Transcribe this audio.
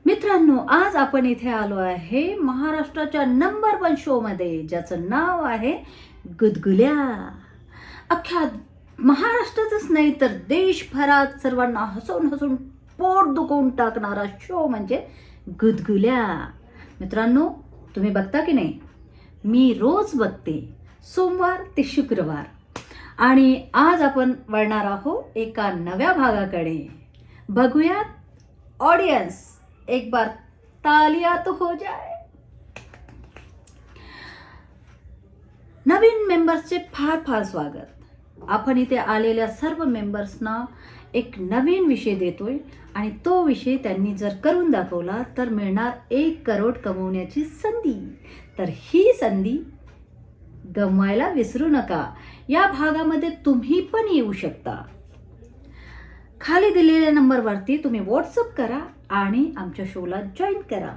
मित्रांनो, आज आपण इथे आलो आहे महाराष्ट्राच्या नंबर 1 शो मध्ये, ज्याचं नाव आहे गुदगुल्या. अख्ख्या महाराष्ट्रातच नाही तर देशभरात सर्वांना हसवून हसवून पोट दुखवून टाकणारा शो म्हणजे गुदगुल्या. मित्रांनो, तुम्ही बघता की नाही? मी रोज बघते, सोमवार ते शुक्रवार. आणि आज आपण वळणार आहोत एका नव्या भागाकडे. बघूयात ऑडियन्स, एक बार तालियां तो हो जाए. नवीन मेंबर्सचे फार फार स्वागत. आपण इथे आलेल्या सर्व मेंबर्सना एक नवीन विषय देतोय आणि तो विषय त्यांनी जर करून दाखवला तर मिळणार 1 करोड कमवण्याची संधी. तर ही संधी गमवायला विसरू नका. या भागामध्ये तुम्ही पण येऊ शकता. खाली दिलेल्या नंबरवरती तुम्ही व्हॉट्सअप करा आणि आमच्या शोला जॉईन करा.